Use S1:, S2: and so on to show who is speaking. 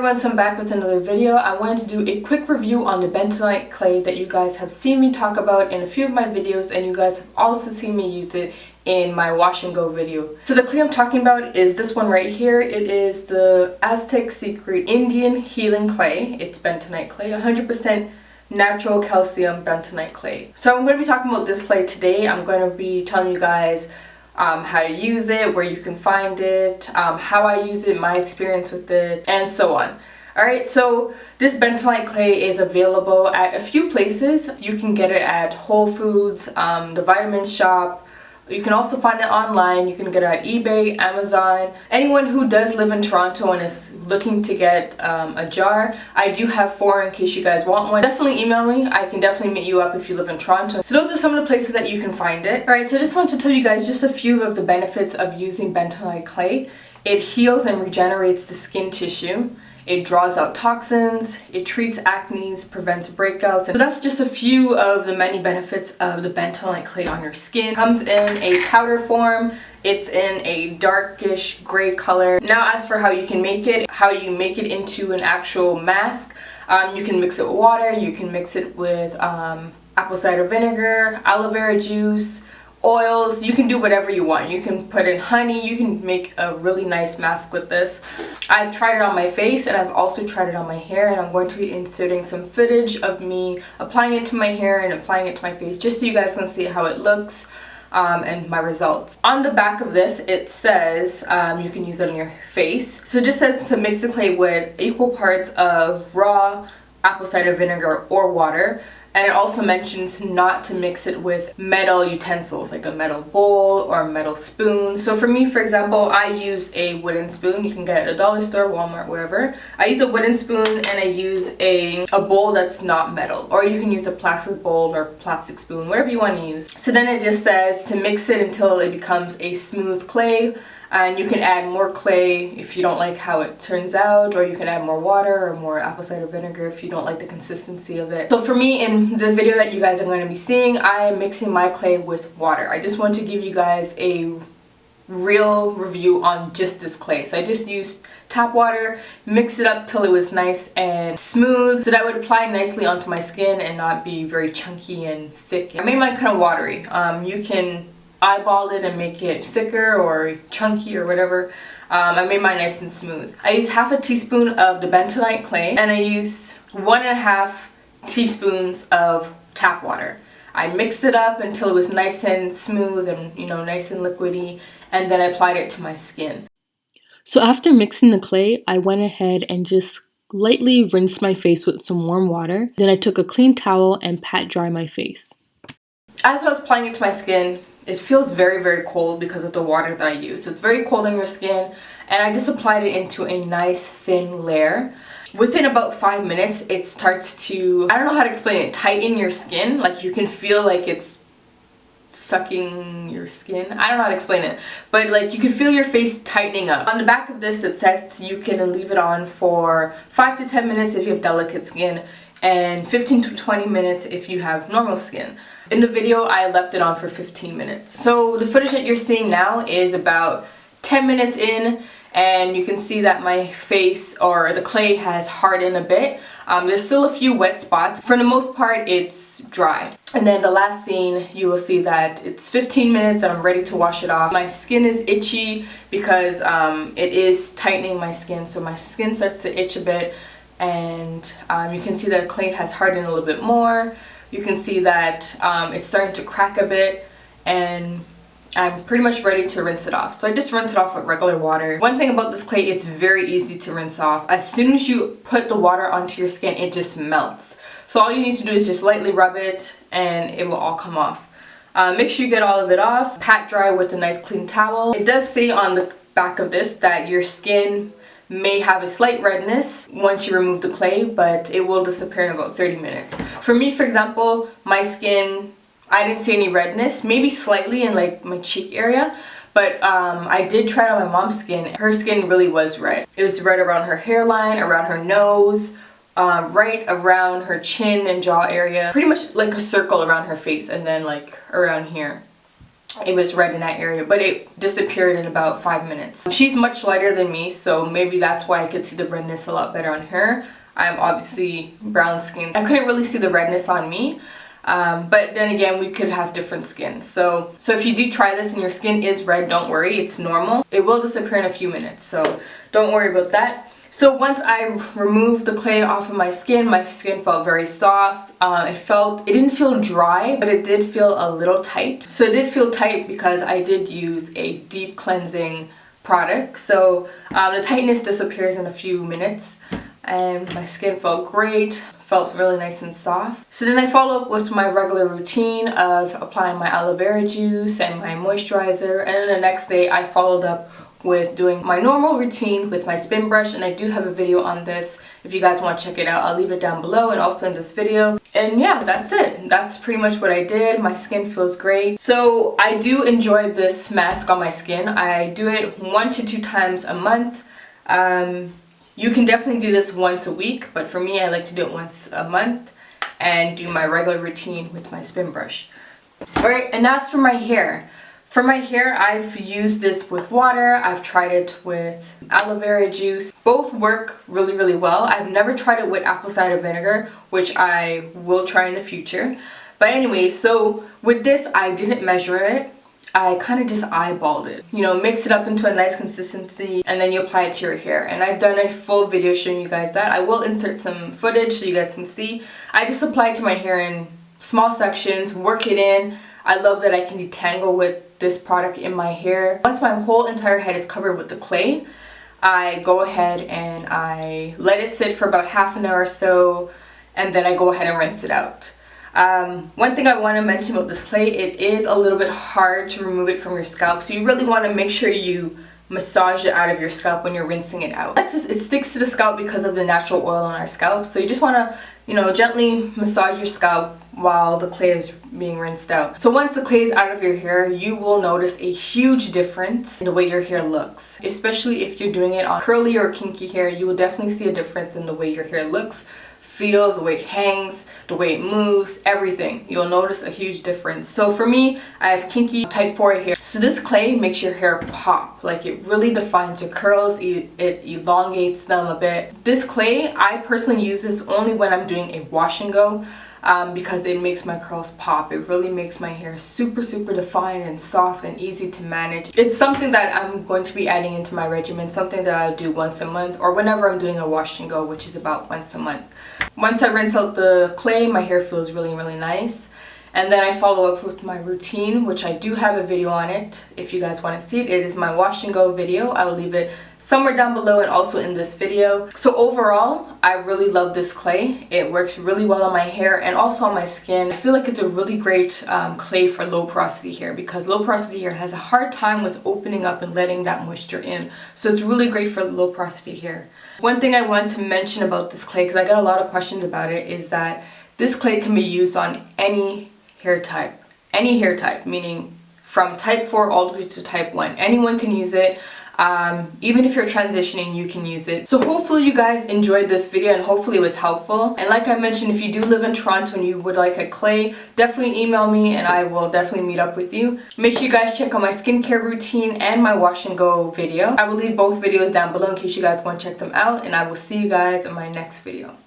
S1: everyone, so I'm back with another video. I wanted to do a quick review on the Bentonite clay that you guys have seen me talk about in a few of my videos, and you guys have also seen me use it in my wash and go video. So the clay I'm talking about is this one right here. It is the Aztec Secret Indian Healing Clay. It's Bentonite clay, 100% natural calcium bentonite clay. So I'm going to be talking about this clay today. I'm going to be telling you guys how to use it, where you can find it, how I use it, my experience with it, and so on. Alright, so this bentonite clay is available at a few places. You can get it at Whole Foods, the Vitamin Shop. You can also find it online. You can get it at eBay, Amazon. Anyone who does live in Toronto and is looking to get a jar, I do have 4 in case you guys want one. Definitely email me. I can definitely meet you up if you live in Toronto. So those are some of the places that you can find it. Alright, so I just want to tell you guys just a few of the benefits of using bentonite clay. It heals and regenerates the skin tissue. It draws out toxins, it treats acne, prevents breakouts. And so that's just a few of the many benefits of the bentonite clay on your skin. It comes in a powder form. It's in a darkish gray color. Now as for how you can make it, into an actual mask, you can mix it with water, you can mix it with apple cider vinegar, aloe vera juice, oils. You can do whatever you want. You can put in honey. You can make a really nice mask with this. I've tried it on my face and I've also tried it on my hair, and I'm going to be inserting some footage of me applying it to my hair and applying it to my face just so you guys can see how it looks and my results. On the back of this it says you can use it on your face. So it just says to mix the clay with equal parts of raw apple cider vinegar or water. And it also mentions not to mix it with metal utensils like a metal bowl or a metal spoon. So for me, for example, I use a wooden spoon. You can get it at a dollar store, Walmart, wherever. I use a wooden spoon and I use a bowl that's not metal. Or you can use a plastic bowl or plastic spoon, whatever you want to use. So then it just says to mix it until it becomes a smooth clay. And you can add more clay if you don't like how it turns out, or you can add more water or more apple cider vinegar if you don't like the consistency of it. So for me, in the video that you guys are going to be seeing, I am mixing my clay with water. I just want to give you guys a real review on just this clay. So I just used tap water, mixed it up till it was nice and smooth so that would apply nicely onto my skin and not be very chunky and thick. I made mine kind of watery. You can eyeball it and make it thicker or chunky or whatever. I made mine nice and smooth. I used half a teaspoon of the bentonite clay and I used 1.5 teaspoons of tap water. I mixed it up until it was nice and smooth and, nice and liquidy, and then I applied it to my skin. So after mixing the clay, I went ahead and just lightly rinsed my face with some warm water. Then I took a clean towel and pat dry my face. As I was applying it to my skin, it feels very, very cold because of the water that I use. So it's very cold on your skin, and I just applied it into a nice thin layer. Within about 5 minutes, it starts to, I don't know how to explain it, tighten your skin. Like you can feel like it's sucking your skin. I don't know how to explain it, but like you can feel your face tightening up. On the back of this, it says you can leave it on for 5 to 10 minutes if you have delicate skin, and 15 to 20 minutes if you have normal skin. In the video, I left it on for 15 minutes. So the footage that you're seeing now is about 10 minutes in, and you can see that my face, or the clay, has hardened a bit. There's still a few wet spots. For the most part, it's dry. And then the last scene, you will see that it's 15 minutes and I'm ready to wash it off. My skin is itchy because it is tightening my skin, so my skin starts to itch a bit. And you can see that the clay has hardened a little bit more. You can see that it's starting to crack a bit, and I'm pretty much ready to rinse it off. So I just rinse it off with regular water. One thing about this clay, it's very easy to rinse off. As soon as you put the water onto your skin, it just melts. So all you need to do is just lightly rub it and it will all come off. Make sure you get all of it off. Pat dry with a nice clean towel. It does say on the back of this that your skin may have a slight redness once you remove the clay, but it will disappear in about 30 minutes. For me, for example, my skin, I didn't see any redness, maybe slightly in like my cheek area, but I did try it on my mom's skin. Her skin really was red. It was red around her hairline, around her nose, right around her chin and jaw area, pretty much like a circle around her face, and then like around here. it was red in that area, but it disappeared in about 5 minutes. She's much lighter than me, so maybe that's why I could see the redness a lot better on her. I'm obviously brown skin. I couldn't really see the redness on me. But then again, we could have different skin. So if you do try this and your skin is red, don't worry, it's normal. It will disappear in a few minutes, so don't worry about that. So once I removed the clay off of my skin felt very soft. It didn't feel dry, but it did feel a little tight. So it did feel tight because I did use a deep cleansing product. So the tightness disappears in a few minutes, and my skin felt great. Felt really nice and soft. So then I follow up with my regular routine of applying my aloe vera juice and my moisturizer, and then the next day I followed up with doing my normal routine with my spin brush, and I do have a video on this if you guys want to check it out. I'll leave it down below and also in this video. And yeah, that's it. That's pretty much what I did. My skin feels great. So I do enjoy this mask on my skin. I do it 1 to 2 times a month. You can definitely do this once a week, but for me, I like to do it once a month and do my regular routine with my spin brush. Alright, and as for my hair. For my hair, I've used this with water. I've tried it with aloe vera juice. Both work really, really well. I've never tried it with apple cider vinegar, which I will try in the future. But anyway, so with this, I didn't measure it. I kind of just eyeballed it. You know, mix it up into a nice consistency and then you apply it to your hair. And I've done a full video showing you guys that. I will insert some footage so you guys can see. I just apply it to my hair in small sections, work it in. I love that I can detangle with this product in my hair. Once my whole entire head is covered with the clay, I go ahead and I let it sit for about half an hour or so, and then I go ahead and rinse it out. One thing I want to mention about this clay, it is a little bit hard to remove it from your scalp, so you really want to make sure you massage it out of your scalp when you're rinsing it out. It sticks to the scalp because of the natural oil on our scalp, so you just want to, you know, gently massage your scalp while the clay is being rinsed out. So once the clay is out of your hair, you will notice a huge difference in the way your hair looks. Especially if you're doing it on curly or kinky hair, you will definitely see a difference in the way your hair looks, feels, the way it hangs, the way it moves, everything. You'll notice a huge difference. So for me, I have kinky type 4 hair. So this clay makes your hair pop. Like, it really defines your curls, it elongates them a bit. This clay, I personally use this only when I'm doing a wash and go. Because it makes my curls pop. It really makes my hair super, super defined and soft and easy to manage. It's something that I'm going to be adding into my regimen, something that I'll do once a month or whenever I'm doing a wash and go, which is about once a month. Once I rinse out the clay, my hair feels really, really nice. And then I follow up with my routine, which I do have a video on it. If you guys want to see it, it is my wash and go video. I will leave it somewhere down below and also in this video. So overall, I really love this clay. It works really well on my hair and also on my skin. I feel like it's a really great clay for low porosity hair, because low porosity hair has a hard time with opening up and letting that moisture in. So it's really great for low porosity hair. One thing I want to mention about this clay, because I got a lot of questions about it, is that this clay can be used on any hair type. Any hair type, meaning from type 4 all the way to type 1. Anyone can use it. Even if you're transitioning, you can use it. So hopefully you guys enjoyed this video and hopefully it was helpful. And like I mentioned, if you do live in Toronto and you would like a clay, definitely email me and I will definitely meet up with you. Make sure you guys check out my skincare routine and my wash and go video. I will leave both videos down below in case you guys want to check them out, and I will see you guys in my next video.